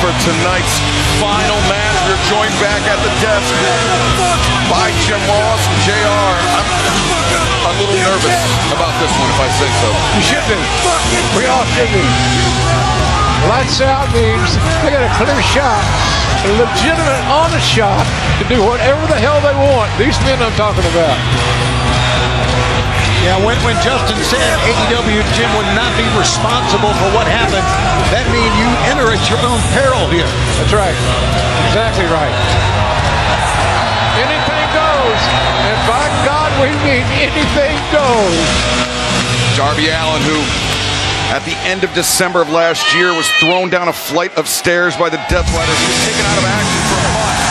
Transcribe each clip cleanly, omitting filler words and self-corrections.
for tonight's final match, we're joined back at the desk by Jim Ross and JR. I'm a little nervous about this one, if I say so. You should be. We all should be. Lights out means they got a clear shot, a legitimate, honest shot to do whatever the hell they want. These men I'm talking about. Yeah, when Justin said AEW, Jim, would not be responsible for what happened, that means you enter at your own peril here. That's right. Exactly right. Anything goes. And by God, we mean anything goes. Darby Allin, who at the end of December of last year was thrown down a flight of stairs by the Death Riders. He was taken out of action for a month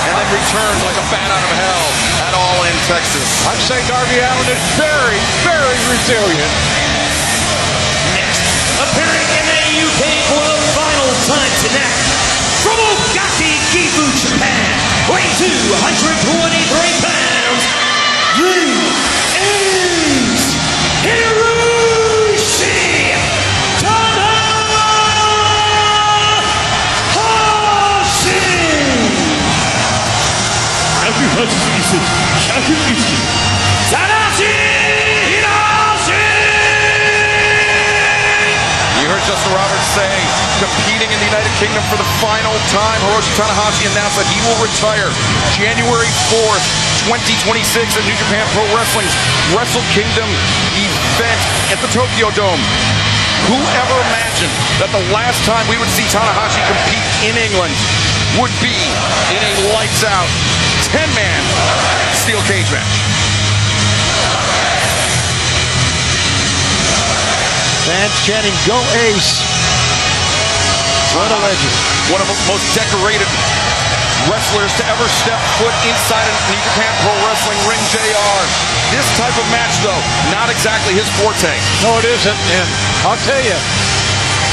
and then returned like a bat out of hell at All In Texas. I'd say Darby Allin is very, very resilient. Next, appearing in the UK for the final time tonight, from Ogaki, Gifu, Japan, weighing 223 pounds, this is Hiroshi Tanahashi! 180 You heard Justin Roberts say, competing in the United Kingdom for the final time, Hiroshi Tanahashi announced that he will retire January 4th, 2026 at New Japan Pro Wrestling's Wrestle Kingdom event at the Tokyo Dome. Whoever imagined that the last time we would see Tanahashi compete in England would be in a lights-out 10-man steel cage match. Fans chanting, "Go Ace!" What a legend. One of the most decorated wrestlers to ever step foot inside a New Japan Pro Wrestling ring, JR. This type of match, though, not exactly his forte. No, it isn't. And I'll tell you,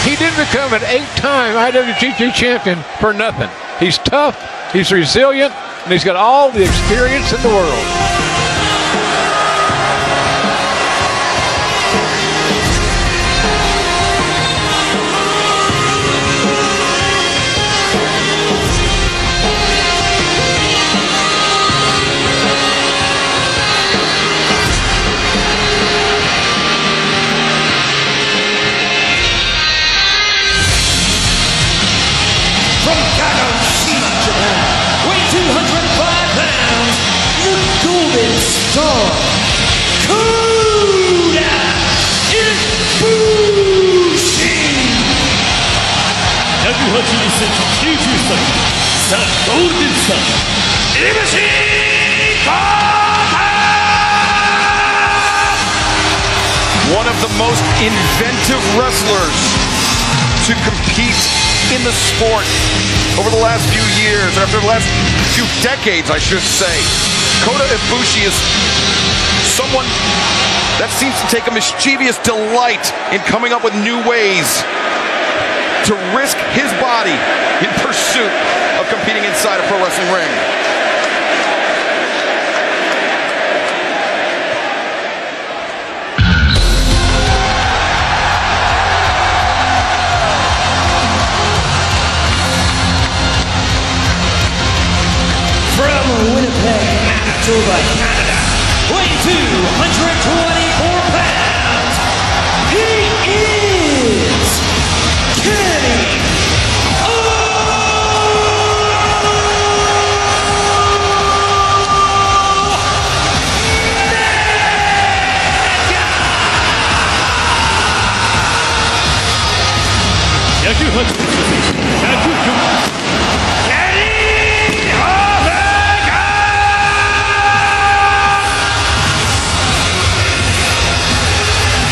he didn't become an 8-time IWGP champion for nothing. He's tough, he's resilient, and he's got all the experience in the world. One of the most inventive wrestlers to compete in the sport over the last few years, or after the last few decades, I should say. Kota Ibushi is someone that seems to take a mischievous delight in coming up with new ways to risk his body in pursuit of competing inside a pro wrestling ring. From Winnipeg, Manitoba, Canada, weighing 224 pounds, he is Kenny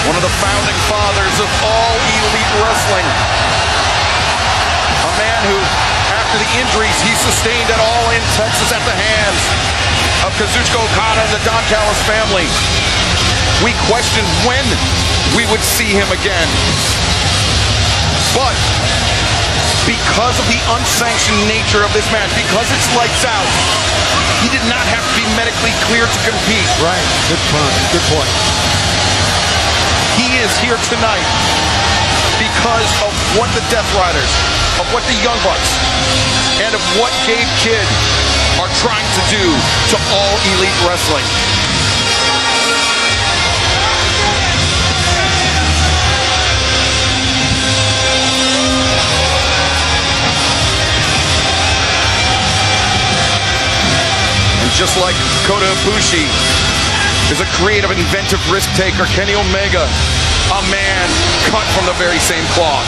one of the founding fathers of all elite wrestling. A man who, after the injuries he sustained at All In Texas at the hands of Kazuchika Okada and the Don Callis family, we questioned when we would see him again. But because of the unsanctioned nature of this match, because it's lights out, he did not have to be medically cleared to compete. Right. Good point. Good point. He is here tonight because of what the Death Riders, of what the Young Bucks, and of what Gabe Kidd are trying to do to All Elite Wrestling. And just like Kota Ibushi is a creative, inventive risk taker, Kenny Omega, a man cut from the very same cloth.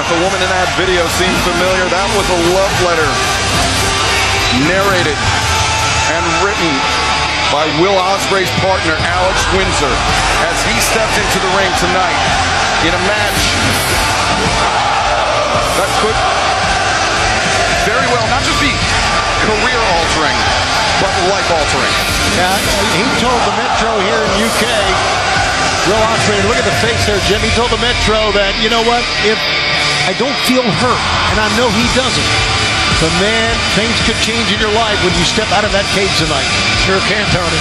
The woman in that video seems familiar. That was a love letter narrated and written by Will Ospreay's partner, Alex Windsor, as he stepped into the ring tonight in a match that could very well not just be career-altering, but life-altering. Yeah, he told the Metro here in UK, Will Ospreay, look at the face there, Jim. He told the Metro that, you know what, if I don't feel hurt, and I know he doesn't, but man, things could change in your life when you step out of that cage tonight. Sure can, Tony.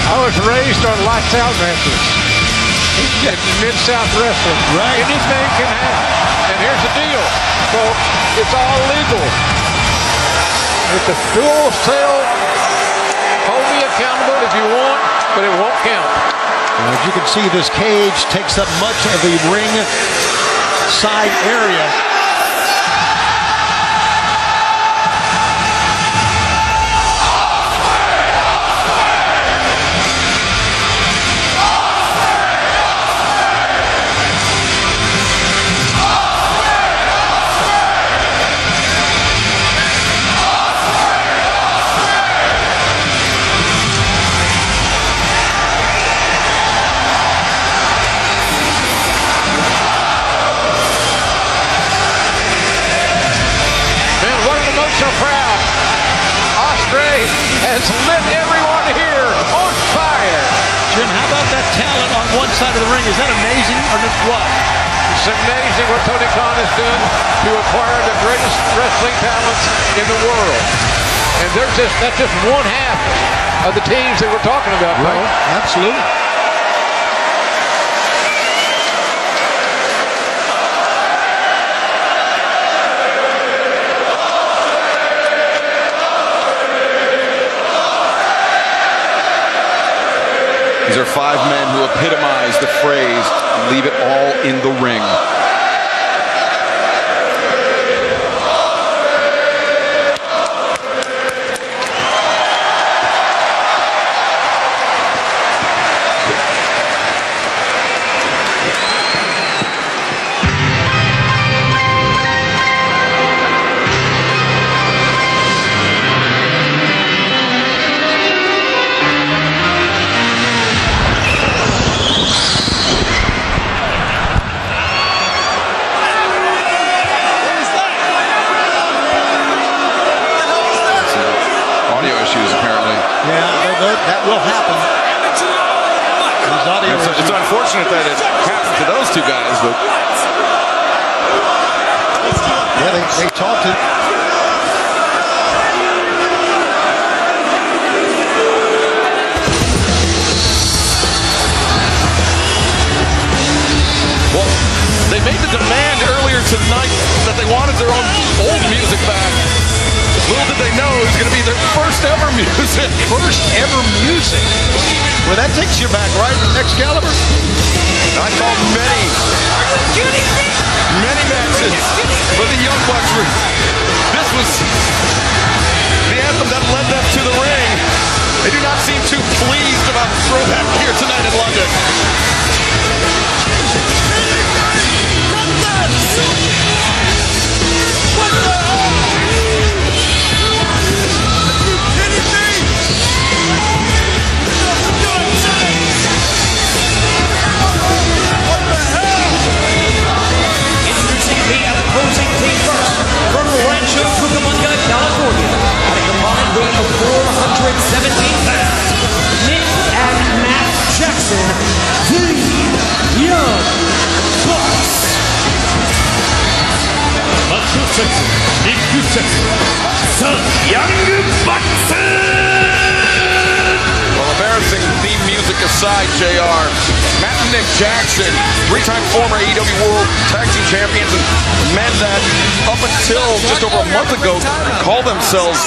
I was raised on lights out matches. Mid-South wrestling. Right. Anything can happen. And here's the deal, folks. It's all legal. It's a full sale. Hold me accountable if you want, but it won't count. As you can see, this cage takes up much of the ring side area. So proud. Ospreay has lit everyone here on fire. Jim, how about that talent on one side of the ring? Is that amazing or what? It's amazing what Tony Khan has done to acquire the greatest wrestling talents in the world. And that's just one half of the teams that we're talking about, right? Tony. Absolutely. These are five men who epitomize the phrase, leave it all in the ring. unfortunate that it happened to those two guys, but Yeah, they talked it. well, they made the demand earlier tonight that they wanted their own old music back. Little did they know it was going to be their first ever music. First ever music. Well, that takes you back, right? Excalibur? I saw many matches for the Young Bucks. This was the anthem that led them to the ring. They do not seem too pleased about the throwback here tonight in London. Introducing the opposing team first from Rancho Cucamonga, California, at a combined weight of 417 pounds, Nick and Matt Jackson, the Young Bucks. Matt Jackson, Nick Jackson, the Young Bucks. Well, embarrassing theme music aside, JR, Matt and Nick Jackson, three-time former AEW World Tag Team Champions, and men that up until just over a month ago called themselves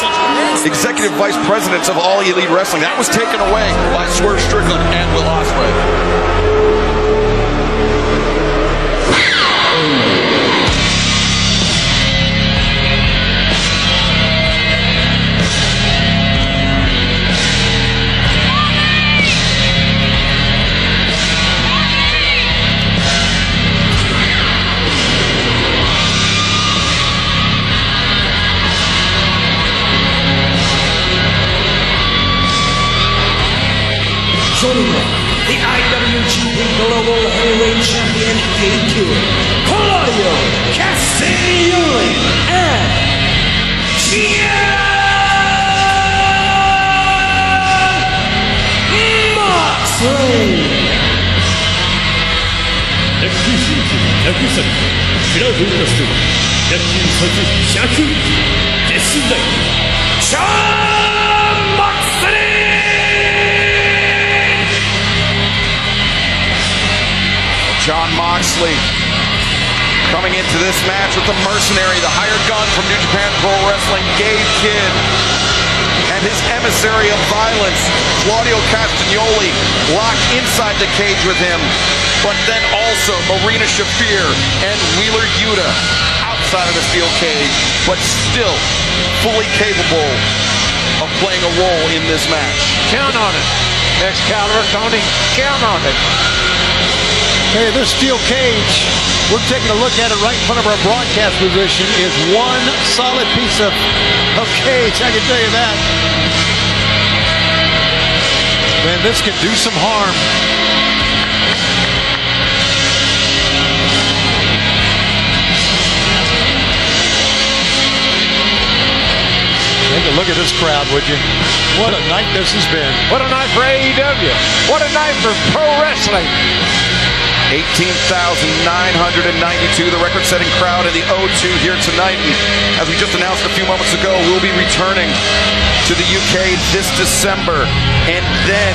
Executive Vice Presidents of All Elite Wrestling. That was taken away by Swerve Strickland and Will Ospreay. Joining them, the IWGP Global Heavyweight Champion, AQ, Claudio Castagnoli, and Jon Moxley. 野球新規野球祭クラウドインダストリー野球祭100決勝台 Jon Moxley. Jon Moxley coming into this match with the mercenary, the hired gun from New Japan Pro Wrestling, Gabe Kidd, and his emissary of violence, Claudio Castagnoli, locked inside the cage with him, but then also Marina Shafir and Wheeler Yuta outside of the steel cage, but still fully capable of playing a role in this match. Count on it. Excalibur, Tony, count on it. Hey, this steel cage, we're taking a look at it right in front of our broadcast position, is one solid piece of cage, I can tell you that. Man, this could do some harm. Take a look at this crowd, would you? What a night this has been. What a night for AEW. What a night for pro wrestling. 18,992, the record-setting crowd in the O2 here tonight. And as we just announced a few moments ago, we'll be returning to the UK this December. And then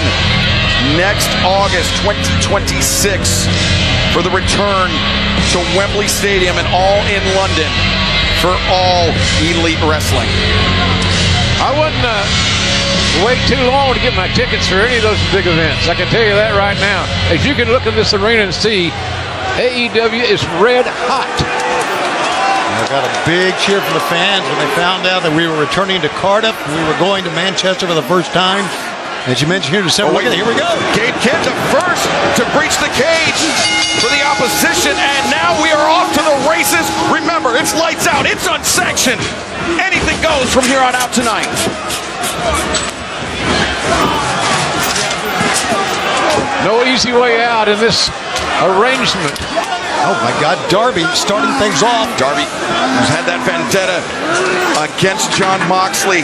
next August 2026 for the return to Wembley Stadium and all in London for All Elite Wrestling. I wouldn't wait too long to get my tickets for any of those big events. I can tell you that right now. As you can look in this arena and see, AEW is red hot. I got a big cheer from the fans when they found out that we were returning to Cardiff. We were going to Manchester for the first time. As you mentioned here in December, look at it, here we go. Gabe Kidd the first to breach the cage for the opposition, and now we are off to the races. Remember, it's lights out, it's unsanctioned. Anything goes from here on out tonight. No easy way out in this arrangement. Oh my God, Darby starting things off. Darby, who's had that vendetta against Jon Moxley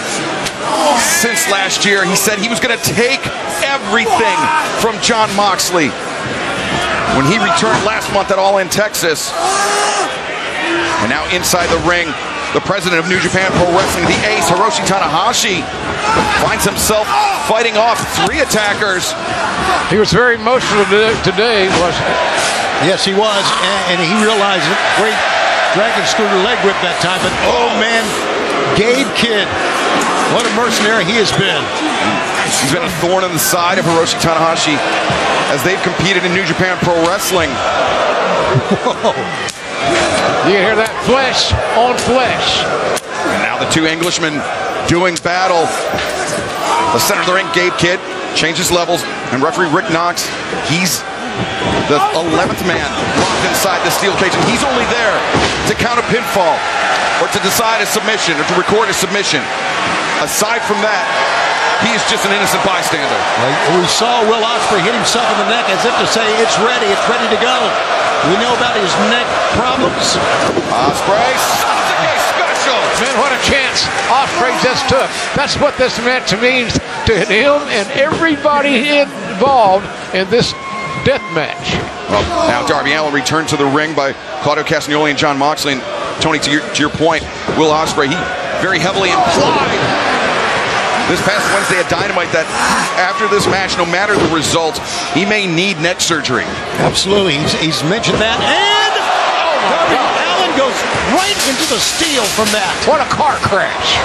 since last year. He said he was going to take everything from Jon Moxley. when he returned last month at All In Texas. And now inside the ring, the president of New Japan Pro Wrestling, the ace, Hiroshi Tanahashi, finds himself fighting off 3 attackers. He was very emotional today, wasn't he? Yes, he was, and he realized it. Great dragon scooter leg whip that time, but oh man, Gabe Kidd, what a mercenary he has been. He's been a thorn in the side of Hiroshi Tanahashi as they've competed in New Japan Pro Wrestling. Whoa. You can hear that flesh on flesh. And now the 2 Englishmen doing battle. The center of the ring, Gabe Kidd, changes levels, and referee Rick Knox, he's the 11th man locked inside the steel cage, and he's only there to count a pinfall or to decide a submission or to record a submission. Aside from that, he is just an innocent bystander. We saw Will Ospreay hit himself in the neck as if to say, it's ready to go. We know about his neck problems. Ospreay, special. Man, what a chance Ospreay just took. That's what this match means to him and everybody involved in this death match. Well, now Darby Allin returned to the ring by Claudio Castagnoli and Jon Moxley. And Tony, to your point, Will Ospreay, he very heavily implied this past Wednesday at Dynamite that after this match, no matter the result, he may need neck surgery. Absolutely, he's mentioned that, and Darby Allin goes right into the steel from that. What a car crash.